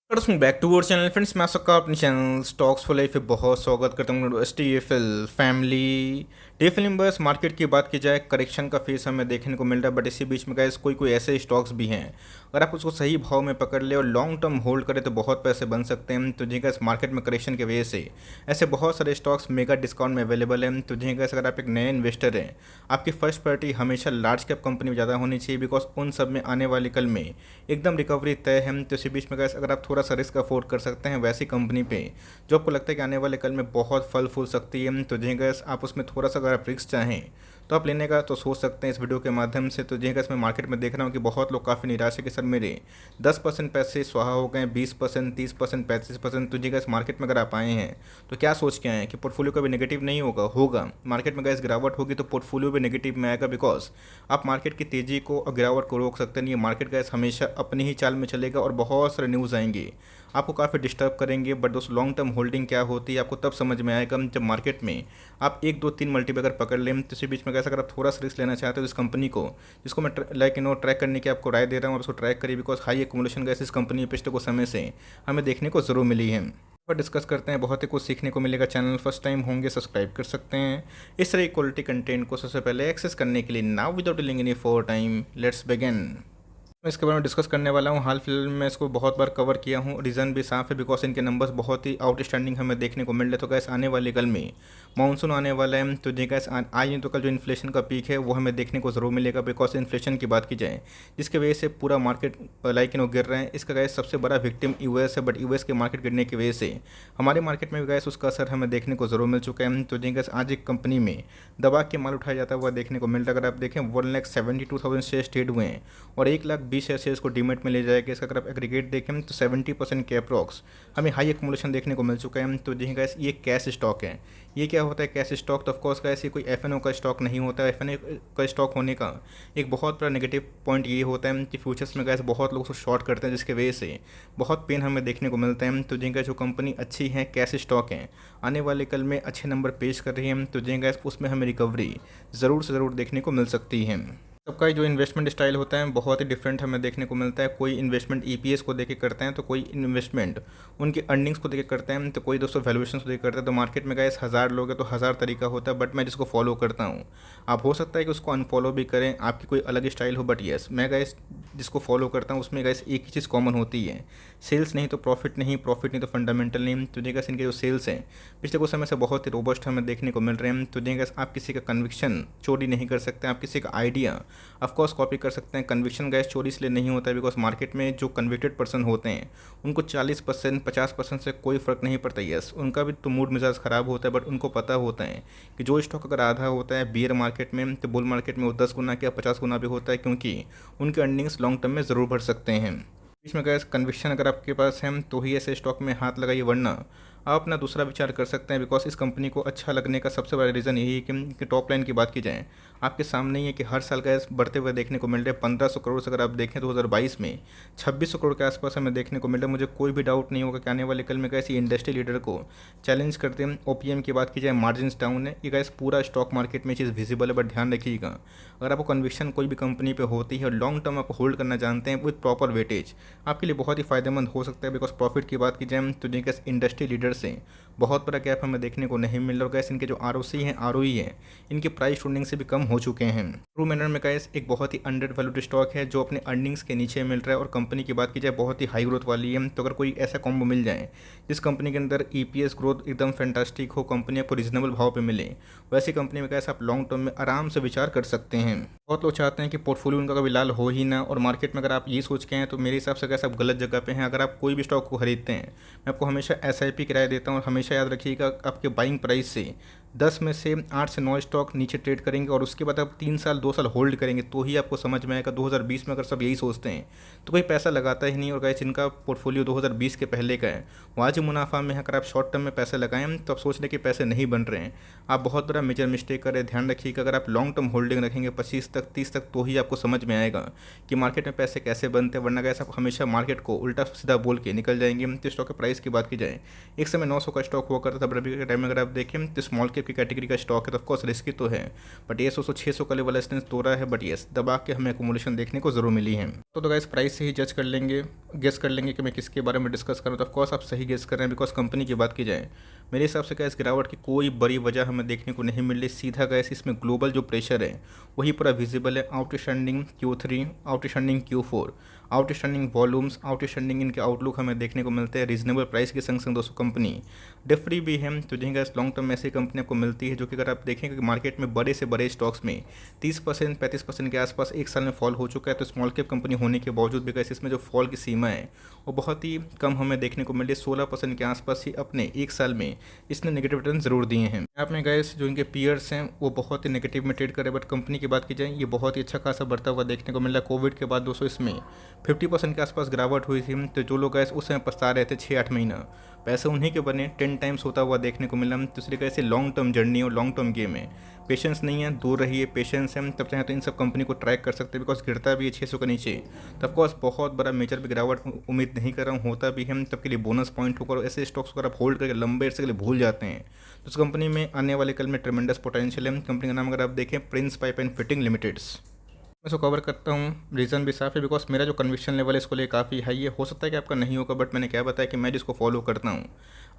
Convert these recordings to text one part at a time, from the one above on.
Back to our channel friends. मैं सबका अपने चैनल स्टॉक्स फॉर लाइफ पे बहुत स्वागत करता हूँ। STFL फैमिली टेफिल बस मार्केट की बात की जाए, करेक्शन का फेस हमें देखने को मिल रहा है, बट इसी बीच में गैस कोई कोई ऐसे स्टॉक्स भी हैं, अगर आप उसको सही भाव में पकड़ ले और लॉन्ग टर्म होल्ड करें तो बहुत पैसे बन सकते हैं। तो जी गैस मार्केट में करेक्शन की वजह से ऐसे बहुत सारे स्टॉक्स मेगा डिस्काउंट में अवेलेबल हैं। तो जी गैस अगर आप एक नए इन्वेस्टर हैं, आपकी फर्स्ट प्रायोरिटी हमेशा लार्ज कैप कंपनी में ज़्यादा होनी चाहिए, बिकॉज उन सब में आने वाले कल में एकदम रिकवरी तय है। तो इसी बीच में गैस अगर आप थोड़ा सा रिस्क अफोर्ड कर सकते हैं वैसी कंपनी पे जो आपको लगता है कि आने वाले कल में बहुत फल फूल सकती है, तो जी गैस आप उसमें थोड़ा सा अगर आप रिस्क चाहें तो आप लेने का तो सोच सकते हैं इस वीडियो के माध्यम से। तो जी गैस मैं मार्केट में देख रहा हूँ कि बहुत लोग काफ़ी निराश है कि सर मेरे 10% पैसे स्वाहा हो गए, 20%, 30%, 35%। तो जी गैस मार्केट में अगर आप आए हैं तो क्या सोच के आए हैं कि पोर्टफोलियो कभी नेगेटिव नहीं होगा मार्केट में गैस गिरावट होगी तो पोर्टफोलियो भी नेगेटिव में आएगा, बिकॉज आप मार्केट की तेज़ी को और गिरावट को रोक सकते नहीं। मार्केट गैस हमेशा अपनी ही चाल में चलेगा और बहुत सारे न्यूज़ आएंगे आपको काफ़ी डिस्टर्ब करेंगे, बट दोस्तों लॉन्ग टर्म होल्डिंग क्या होती है आपको तब समझ में आएगा जब मार्केट में आप 1 2 3 मल्टीपल अगर पकड़ लें। तो इसी बीच में कैसे अगर आप थोड़ा सा रिस्क लेना चाहते हो इस कंपनी को, जिसको मैं ट्रैक करने की आपको राय दे रहा हूँ, आप उसको ट्रैक करिए, बिकॉज हाई एक्मुलेशन गैस इस कंपनी पिछले कुछ समय से हमें देखने को ज़रूर मिली है। पर डिस्कस करते हैं, बहुत ही कुछ सीखने को मिलेगा। चैनल फर्स्ट टाइम होंगे सब्सक्राइब कर सकते हैं इस तरह क्वालिटी कंटेंट को सबसे पहले एक्सेस करने के लिए। Now without delaying any for time let's begin. मैं इसके बारे में डिस्कस करने वाला हूँ। हाल फिलहाल में इसको बहुत बार कवर किया हूँ, रीज़न भी साफ है, बिकॉज इनके नंबर्स बहुत ही आउटस्टैंडिंग हमें देखने को मिल रहे। तो गैस आने वाले कल में मानसून आने वाला है, तो जी गैस आज नहीं तो कल जो इन्फ्लेशन का पीक है वो हमें देखने को ज़रूर मिलेगा, बिकॉज इन्फ्लेशन की बात की जाए जिसकी वजह से पूरा मार्केट गिर रहा है, इसका गैस सबसे बड़ा विक्टिम यूएस है। बट यूएस के मार्केट गिरने की वजह से हमारे मार्केट में भी गैस उसका असर हमें देखने को ज़रूर मिल चुका है। तो जी गैस आज एक कंपनी में दबा के माल उठाया जाता हुआ देखने को मिल रहा है। अगर आप देखें 1,72,000 शेयर ट्रेड हुए हैं और 1,20,000 शेयर्स को डीमेट में ले जाएगा। इसका अगर आप एग्रीगेट देखें तो 70% के अप्रॉक्स हमें हाई एक्मुलेशन देखने को मिल चुका है। तो जी गैस ये कैश स्टॉक है। ये क्या होता है कैश स्टॉक? तो ऑफकोर्स गैस ये कोई एफएनओ का स्टॉक नहीं होता है। एफएनओ का स्टॉक होने का एक बहुत बड़ा नेगेटिव पॉइंट ये होता है कि फ्यूचर्स में गैस बहुत लोग उसको शॉर्ट करते हैं, जिसकी वजह से बहुत पेन हमें देखने को मिलता है। तो जी गैस जो कंपनी अच्छी है, कैश स्टॉक है, आने वाले कल में अच्छे नंबर पेश कर रही है, तो जी गैस उसमें हमें रिकवरी ज़रूर से ज़रूर देखने को मिल सकती है। सबका जो इन्वेस्टमेंट स्टाइल होता है बहुत ही डिफरेंट हमें देखने को मिलता है। कोई इन्वेस्टमेंट ईपीएस को देके करते हैं, तो कोई इन्वेस्टमेंट उनके अर्निंग्स को देके करते हैं, तो कोई दोस्तों वैल्यूएशन को देके करते हैं। तो मार्केट में गए 1000 लोग हैं तो 1000 तरीका होता है, बट मैं जिसको फॉलो करता हूँ, आप हो सकता है कि उसको अनफॉलो भी करें, आपकी कोई अलग स्टाइल हो, बट येस मैं गए जिसको फॉलो करता हूँ उसमें गैस एक ही चीज़ कॉमन होती है, सेल्स नहीं तो प्रॉफिट नहीं, प्रॉफिट नहीं तो फंडामेंटल नहीं। तो जी गैस इनके जो सेल्स हैं पिछले कुछ समय से बहुत ही रोबस्ट हमें देखने को मिल रहे हैं। तो जी गैस आप किसी का कन्विक्शन चोरी नहीं कर सकते, आप किसी का आइडिया ऑफकोर्स कॉपी कर सकते हैं। कन्विक्शन गैस चोरी इसलिए नहीं होता है बिकॉज मार्केट में जो कन्विक्टेड पर्सन होते हैं उनको 40% 50% से कोई फ़र्क नहीं पड़ता। यस उनका भी तो मूड मिजाज ख़राब होता है, बट उनको पता होता है कि जो स्टॉक अगर आधा होता है बियर मार्केट में, तो बुल मार्केट में वो 10 गुना या 50 गुना भी होता है, क्योंकि उनके अर्निंग्स लॉन्ग टर्म में ज़रूर बढ़ सकते हैं। बीच में गैस कन्विक्शन अगर आपके पास है तो ही ऐसे स्टॉक में हाथ लगाइए, वरना आप अपना दूसरा विचार कर सकते हैं। बिकॉज इस कंपनी को अच्छा लगने का सबसे बड़ा रीज़न यही है कि टॉप लाइन की बात की जाए आपके सामने ही है कि हर साल गैस बढ़ते हुए देखने को मिल रहे हैं। 1500 करोड़ से अगर आप देखें 2022 में 2600 करोड़ के आसपास हमें देखने को मिल रहा है। मुझे कोई भी डाउट नहीं होगा कि आने वाले कल में गैस ये इंडस्ट्री लीडर को चैलेंज करते हैं। ओपीएम की बात की जाए मार्जिन डाउन है, ये गैस पूरा स्टॉक मार्केट में चीज़ विजिबल है, बट ध्यान रखिएगा अगर आपको कन्विक्शन कोई भी कंपनी पे होती है और लॉन्ग टर्म आप होल्ड करना जानते हैं विद प्रॉपर वेटेज, आपके लिए बहुत ही फायदेमंद हो सकता है। बिकॉज प्रॉफिट की बात की जाए तो जी गैस इंडस्ट्री लीडर से बहुत बड़ा गैप हमें देखने को नहीं मिल रहा। और गैस इनके जो आरओसी हैं आरओई है इनके प्राइस टूर्निंग से भी कम हो चुके हैं। ट्रू मैनर में गैस एक बहुत ही अंडर वैल्यूड स्टॉक है जो अपने अर्निंग्स के नीचे मिल रहा है, और कंपनी की बात की जाए बहुत ही हाई ग्रोथ वाली है। तो अगर कोई ऐसा कॉम्बो मिल जाए जिस कंपनी के अंदर ईपीएस ग्रोथ एकदम फैंटास्टिक हो, कंपनी आपको रीजनेबल भाव पे मिले, वैसी कंपनी में गैस आप लॉन्ग टर्म में आराम से विचार कर सकते हैं। बहुत लोग चाहते हैं कि पोर्टफोलियो उनका कभी लाल हो ही ना, और मार्केट में अगर आप ये सोच के हैं तो मेरे हिसाब से गैस आप गलत जगह पे हैं। अगर आप कोई भी स्टॉक को खरीदते हैं, मैं आपको हमेशा एसआईपी किराया देता हूँ, और हमेशा याद रखिएगा आपके बाइंग प्राइस से 10 में से 8 से 9 स्टॉक नीचे ट्रेड करेंगे, और उसके बाद आप 3 साल 2 साल होल्ड करेंगे तो ही आपको समझ में आएगा। 2020 में अगर सब यही सोचते हैं तो कोई पैसा लगाता ही नहीं। और गाइस जिनका पोर्टफोलियो 2020 के पहले का है वो आज ही मुनाफा में है। अगर आप शॉर्ट टर्म में पैसे लगाएं तो आप सोच रहे कि पैसे नहीं बन रहे हैं, आप बहुत बड़ा मेजर मिस्टेक करें। ध्यान रखिएगा अगर आप लॉन्ग टर्म होल्डिंग रखेंगे 25 तक 30 तक तो ही आपको समझ में आएगा कि मार्केट में पैसे कैसे बनते हैं, वरना गैस आप हमेशा मार्केट को उल्टा सीधा बोल के निकल जाएंगे। तो स्टॉक के प्राइस की बात की जाए एक समय 900 का स्टॉक हुआ करता था, अभी के टाइम में अगर आप देखें तो स्मॉल कैप की कैटेगरी का स्टॉक है तो ऑफकोर्स रिस्की तो है, बट ये 600 का लेवल रेजिस्टेंस तोड़ा है, बट येस दबा के हमें एकोमोडेशन देखने को जरूर मिली है। तो गाइस प्राइस से ही जज कर लेंगे, गेस कर लेंगे कि मैं किसके बारे में डिस्कस करूँ। तो ऑफकोर्स आप सही गेस कर रहे हैं, बिकॉज कंपनी की बात की जाए मेरे हिसाब से गैस गिरावट की कोई बड़ी वजह हमें देखने को नहीं मिल रही। सीधा गैस इसमें ग्लोबल जो प्रेशर है वही पूरा विजिबल है। Outstanding Q3, outstanding Q4, outstanding volumes, outstanding इनके आउटलुक हमें देखने को मिलते हैं। रीजनेबल प्राइस के संग संग दोस्तों कंपनी डिफ्री भी है, तो जिनका लॉन्ग टर्म में ऐसी कंपनी आपको मिलती है जो कि अगर आप देखें कि मार्केट में बड़े से बड़े स्टॉक्स में 30% 35% के आसपास एक साल में फॉल हो चुका है। तो स्मॉल कैप कंपनी होने के बावजूद भी कैसे इसमें जो फॉल की सीमा है वो बहुत ही कम हमें देखने को मिल रही है। 16% के आसपास ही अपने एक साल में इसने नेगेटिव रिटर्न जरूर दिए हैं। आप में गैस जो इनके पीयर्स हैं वो बहुत ही नेगेटिव में ट्रेड करे, बट कंपनी की बात की जाए ये बहुत ही अच्छा खासा बढ़ता हुआ देखने को मिल रहा है। कोविड के बाद दोस्तों इसमें 50% के आसपास गिरावट हुई थी, तो जो लोग गैस उस समय पछता रहे थे 6-8 महीना, पैसे उन्हीं के बने 10 टाइम्स होता हुआ देखने को मिला। दूसरी कैसे लॉन्ग टर्म जर्नी और लॉन्ग टर्म गेम है, पेशेंस नहीं है, दूर रहिए, पेशेंस है, तब चाहे तो इन सब कंपनी को ट्रैक कर सकते हैं। बिकॉज गिरता भी है 600 के नीचे, तो ऑफकोर्स बहुत बड़ा मेजर भी गिरावट उम्मीद नहीं कर रहा हूँ, होता भी है तब के लिए बोनस पॉइंट होकर ऐसे स्टॉक्स को अगर आप होल्ड करके लंबे अरसे के लिए भूल जाते हैं तो उस कंपनी में आने वाले कल में ट्रेमेंडस पोटेंशियल है। कंपनी का नाम अगर आप देखें Prince pipe and fitting limiteds. मैं इसको कवर करता हूँ, रीज़न भी साफ है, बिकॉज मेरा जो कन्विक्शन लेवल है इसको लिए काफ़ी हाई है। हो सकता है कि आपका नहीं होगा, बट मैंने क्या बताया कि मैं जिसको फॉलो करता हूँ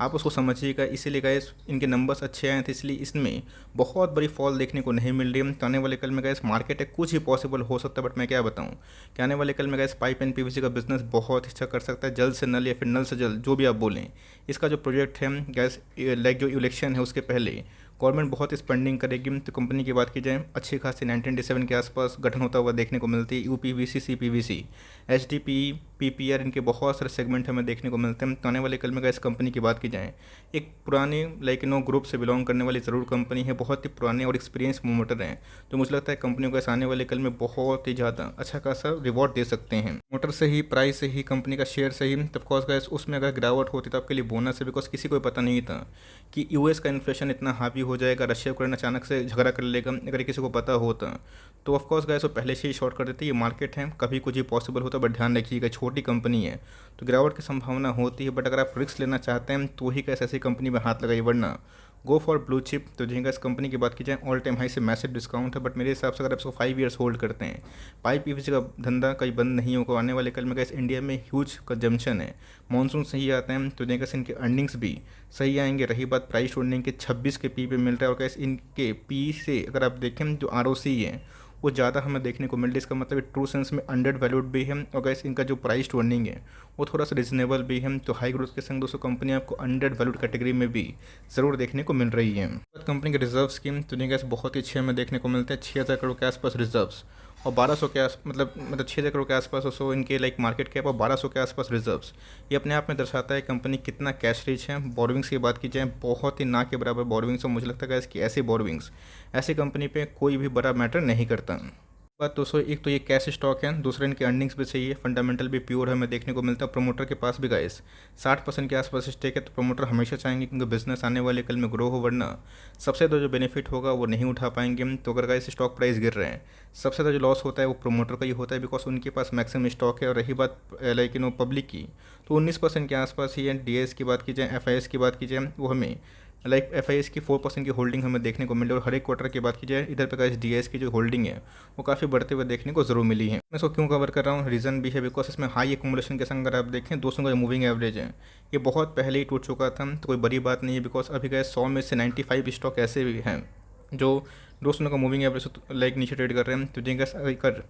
आप उसको समझिएगा। इसीलिए गाइस इनके नंबर्स अच्छे आए थे, इसलिए इसमें बहुत बड़ी फॉल देखने को नहीं मिल रही है। तो आने वाले कल में गाइस मार्केट है कुछ ही पॉसिबल हो सकता है, बट मैं क्या बताऊँ कि आने वाले कल में गाइस पाइप एंड पीवीसी का बिजनेस बहुत अच्छा कर सकता है, जल्द से नल या फिर नल से जल्द जो भी आप बोलें। इसका जो प्रोजेक्ट है गैस लाइक जो इलेक्शन है उसके पहले गवर्नमेंट बहुत स्पेंडिंग करेगी। तो कंपनी की बात की जाए अच्छी खासी 1997 के आसपास गठन होता हुआ देखने को मिलती है। यूपीवीसी, सीपीवीसी, एचडीपी, पीपीआर, इनके बहुत सारे सेगमेंट हमें देखने को मिलते हैं। तो आने वाले कल में इस कंपनी की बात की जाए एक पुरानी लाइक ग्रुप से बिलोंग करने वाली ज़रूर कंपनी है, बहुत ही पुराने और एक्सपीरियंस प्रोमोटर हैं, तो मुझे लगता है कंपनी को आने वाले कल में बहुत ही ज़्यादा अच्छा खासा रिवॉर्ड दे सकते हैं। मोटर से ही, प्राइस से ही, कंपनी का शेयर से ही। ऑफकोर्स गैस उसमें अगर गिरावट होती तो आपके लिए बोनस है, बिकॉज किसी को पता नहीं था कि यूएस का इन्फ्लेशन इतना हावी हो जाएगा, रशिया यूक्रेन अचानक से झगड़ा कर लेगा। अगर किसी को पता होता तो ऑफकोर्स गैस वो पहले से ही शॉर्ट कर देते। ये मार्केट है, कभी कुछ ही पॉसिबल होता, बट ध्यान रखिएगा छोटी कंपनी है तो गिरावट की संभावना होती है, बट अगर आप रिस्क लेना चाहते हैं तो ही कैसे ऐसी कंपनी में हाथ लगाइए, वरना गो फॉर ब्लू चिप। तो जिनका इस कंपनी की बात की जाए ऑल टाइम हाई से मैसिव डिस्काउंट है, बट मेरे हिसाब से अगर आप इसको 5 ईयर्स होल्ड करते हैं, पाइप पीवीसी का धंधा कहीं बंद नहीं होगा। आने वाले कल में गैस इंडिया में ह्यूज कंजम्पशन है, मानसून सही आते हैं तो जिनका इनके अर्निंग्स भी सही आएंगे। रही बात प्राइस अर्निंग के 26 के पी पे मिल रहा है, और कैसे इनके पी से अगर आप देखें जो आरओसी है वो ज़्यादा हमें देखने को मिल रही है। इसका मतलब ट्रू सेंस में अंडर वैल्यूड भी है, और गैस इनका जो प्राइस टू अर्निंग है वो थोड़ा सा रिजनेबल भी है। तो हाई ग्रोथ के संग दोस्तों कंपनी आपको अंडर वैल्यूड कैटेगरी में भी ज़रूर देखने को मिल रही है। कंपनी के रिजर्व स्कीम तो गैस बहुत ही अच्छे हमें देखने को मिलते हैं, 6000 करोड़ के आसपास रिजर्व्स और 1200 के आस मतलब 6000 करोड़ के आसपास सो इनके लाइक मार्केट कैप और 1200 के आसपास रिजर्व्स। ये अपने आप में दर्शाता है कंपनी कितना कैश रिच है। बोरोविंग्स की बात की जाए बहुत ही ना के बराबर बोरोविंग्स, और मुझे लगता है कि ऐसे बोरोविंग्स ऐसी कंपनी पे कोई भी बड़ा मैटर नहीं करता। बात दोस्तों एक तो ये कैश स्टॉक है, दूसरा इनके अर्निंग्स भी सही है, फंडामेंटल भी प्योर हमें देखने को मिलता है। प्रमोटर के पास भी गाइस 60% के आसपास स्टेक है, तो प्रमोटर हमेशा चाहेंगे क्योंकि बिजनेस आने वाले कल में ग्रो हो, वरना सबसे ज़्यादा जो बेनिफिट होगा वो नहीं उठा पाएंगे। तो अगर गाइस स्टॉक प्राइस गिर रहे हैं सबसे ज़्यादा जो लॉस होता है वो प्रमोटर का ही होता है, बिकॉज उनके पास मैक्सिमम स्टॉक है। और रही बात लाइक पब्लिक की तो 19% के आसपास ही है। डीएस की बात की जाए, एफआईएस की बात की जाए, वो हमें लाइक एफआईएस की 4% की होल्डिंग हमें देखने को मिली। और हर एक क्वार्टर की बात की जाए इधर पे गाइस डीएस की जो होल्डिंग है वो काफ़ी बढ़ते हुए देखने को जरूर मिली है। मैं इसको क्यों कवर कर रहा हूँ, रीज़न भी है, बिकॉज इसमें हाई एक्यूमुलेशन के संग अगर आप देखें 200 का जो मूविंग एवरेज है ये बहुत पहले ही टूट चुका था, तो कोई बड़ी बात नहीं है। बिकॉज अभी गए 100 में से 95 स्टॉक ऐसे भी हैं जो 200 का मूविंग एवरेज लाइक नीचे ट्रेड कर रहे हैं, तो जिनका कर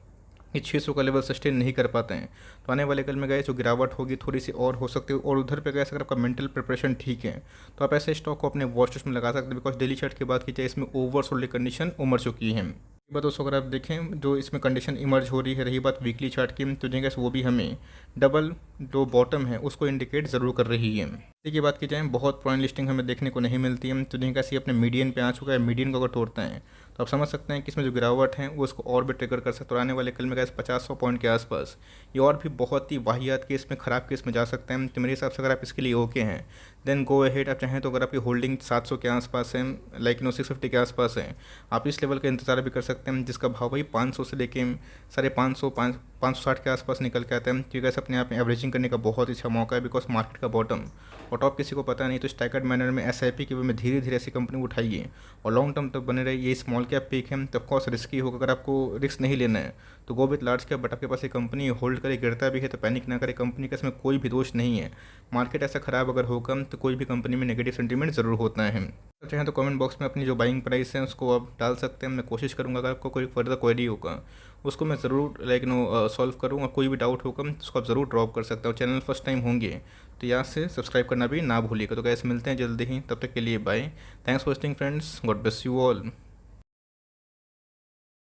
ये 600 का लेवल सस्टेन नहीं कर पाते हैं। तो आने वाले कल में गए जो गिरावट होगी थोड़ी सी और हो सकती है। और उधर पे गए अगर आपका मेंटल प्रिपरेशन ठीक है तो आप ऐसे स्टॉक को अपने वॉच लिस्ट में लगा सकते हैं, बिकॉज डेली चार्ट की बात की जाए इसमें ओवरसोल्ड कंडीशन उमड़ चुकी है। बात दोस्तों अगर आप देखें जो इसमें कंडीशन इमर्ज हो रही है, रही बात वीकली चार्ट की, तो जिनका वो भी हमें डबल जो बॉटम है उसको इंडिकेट ज़रूर कर रही है। इसी की बात की जाए बहुत पुरानी लिस्टिंग हमें देखने को नहीं मिलती है, तो जिनका सी अपने मीडियन पे आ चुका है। मीडियन को अगर तोड़ता है तो आप समझ सकते हैं कि इसमें जो गिरावट है वो इसको और भी ट्रिगर कर सकते हैं। और आने वाले कल में गैस 50-100 पॉइंट के आसपास ये और भी बहुत ही वाहियात केस में, ख़राब केस में जा सकते हैं। तो मेरे हिसाब से अगर आप इसके लिए ओके हैं देन गो अहेड। आप चाहें तो अगर आपकी होल्डिंग 700 के आसपास है, लाइक 650 के आसपास है, आप इस लेवल का इंतजार भी कर सकते हैं, जिसका भाव वही 500 से लेके 550, 560 के आसपास निकल के आते हैं, क्योंकि गैस अपने आप में एवरेजिंग करने का बहुत ही अच्छा मौका है, बिकॉज मार्केट का बॉटम और टॉप किसी को पता नहीं। तो स्टैगर्ड मैनर में SIP के वे में धीरे धीरे ऐसी कंपनी उठाइए और लॉन्ग टर्म तक बने रहे। ये स्मॉल कैप पिक है, तो ऑफकोर्स रिस्की होगा। अगर आपको रिस्क नहीं लेना है तो go with large cap, but आपके पास एक कंपनी होल्ड करे, गिरता भी है तो पैनिक ना करे। कंपनी का इसमें कोई भी दोष नहीं है। मार्केट ऐसा ख़राब अगर होगा तो कोई भी कंपनी में नेगेटिव सेंटीमेंट ज़रूर होता है। तो चाहें तो कमेंट बॉक्स में अपनी जो बाइंग प्राइस है उसको आप डाल सकते हैं। मैं कोशिश करूँगा अगर आपको कोई फर्दर क्वेरी होगा उसको मैं ज़रूर सॉल्व करूँगा। कोई भी डाउट होगा तो उसको आप ज़रूर ड्रॉप कर सकते हो। चैनल फर्स्ट टाइम होंगे तो यहाँ से सब्सक्राइब करना भी ना भूलिएगा। तो गैस मिलते हैं जल्दी ही, तब तक के लिए bye. Thanks for watching friends, God bless you all.